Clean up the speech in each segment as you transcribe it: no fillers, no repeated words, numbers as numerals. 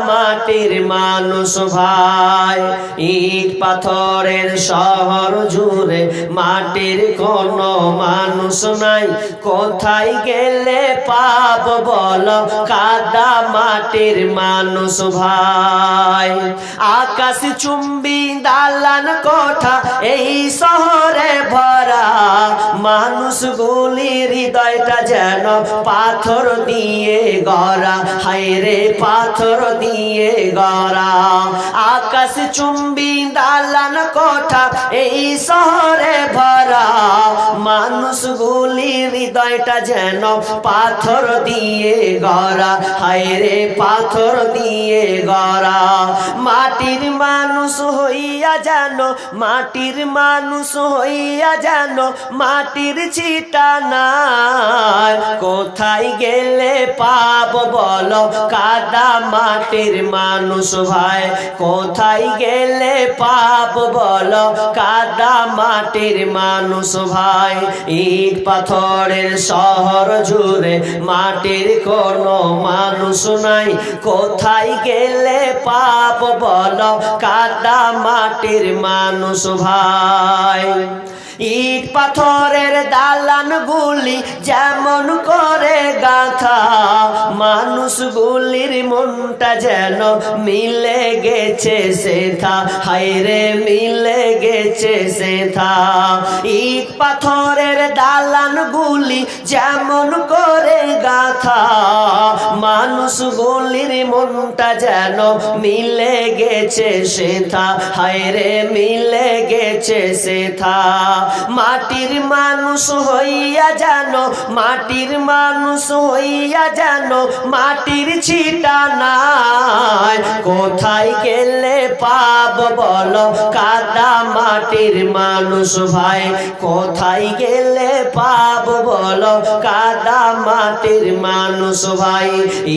মাটির মানুষ ভাই, ইট পাথরের শহর জুড়ে মাটির কোনো মানুষ নাই। কোথায় গেলে পাব বলো কাদা মাটির মানুষ ভাই। আকাশ চুম্বি দালান কোঠা এই শহরে ভরা, মানুষগুলি হৃদয়টা যেন পাথর দিয়ে গড়া, হায় রে পাথর দিয়ে গড়া। আকাশ চুম্বি দালান কোঠা এই শহরে ভরা, মানুষগুলি হৃদয়টা যেন পাথর দিয়ে গড়া, হায় রে পাথর দিয়ে গড়া। মাটির মানুষ হইয়া জানো, মাটির মানুষ হইয়া জানো মাটির ছিটা নাই। কোথায় গেলে পাব বলো কাদা মাটির মানুষ ভাই, কোথায় গেলে পাব বলো কাদা মাটির মানুষ ভাই। ইট পাথরের শহর জুড়ে মাটির কোনো মানুষ নাই। কোথায় গেলে পাব বলো কাদা মাটির মানুষ ভাই। ইট পাথরের দালান গুলি যেমন করে গাঁথা, মানুষগুলির মনটা যেন মিলে গেছে সেথা, হায় রে মিলে গেছে সেথা। ইট পাথরের দালান গুলি যেমন করে গাঁথা, মানুষগুলির মনটা যেন মিলে গেছে সেথা, হায় রে মিলে গেছে সেথা। মাটির মানুষ হইয়া জানো, মাটির মানুষ হইয়া জানো মাটির ছিটা নাই। কোথায় গেলে পাব বলো কাদা মাটির মানুষ ভাই, কোথায় গেলে পাব বলো কাদা মাটির মানুষ ভাই।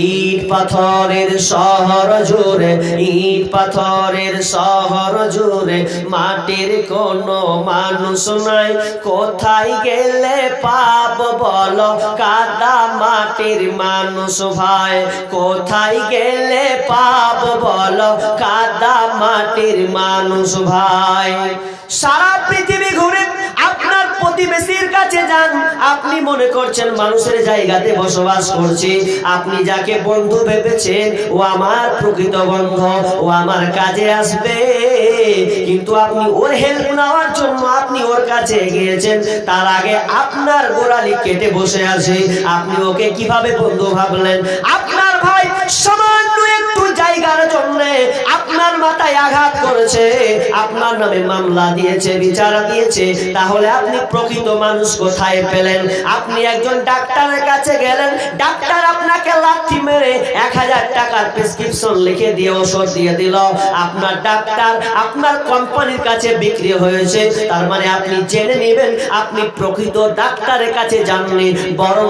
ইট পাথরের শহর জুড়ে, ইট পাথরের শহর জুড়ে মাটির কোনো মানুষ নাই। কোথায় গেলে পাব বলো কাদা মাটির মানুষ ভাই, কোথায় গেলে পাব বলো কাদা মাটির মানুষ ভাই। সারা পৃথিবী ঘুরে আপনার প্রতিবেশীর কাছে যান, আপনি মনে করছেন মানুষের জায়গাতে বসবাস করছে, আপনি যাকে বন্ধু ভেবেছেন ও আমার প্রকৃত বন্ধু, ও আমার কাজে আসবে, কিন্তু আপনি ওর হেল্প নেওয়ার জন্য আপনি ওর কাছে গিয়েছেন, তার আগে আপনার গোড়ালি কেটে বসে আছে। আপনি ওকে কিভাবে বন্ধু ভাবলেন? আপনার ভাই সামান্য একটু জায়গার জন্য আপনার মাথায় আঘাত করেছে, আপনার নামে মামলা দিয়েছে, বিচার দিয়েছে, তাহলে আপনি প্রকৃত মানুষ কোথায় পেলেন? আপনি একজন ডাক্তারের কাছে গেলেন, ডাক্তার আপনাকে লাথি মেরে 1000 টাকার প্রেসক্রিপশন লিখে দিয়ে ওষুধ দিয়ে দিল, আপনার ডাক্তার আপনার কোম্পানির কাছে বিক্রি হয়েছে, তার মানে আপনি জেনে নেবেন আপনি প্রকৃত ডাক্তারের কাছে যাননি, বরং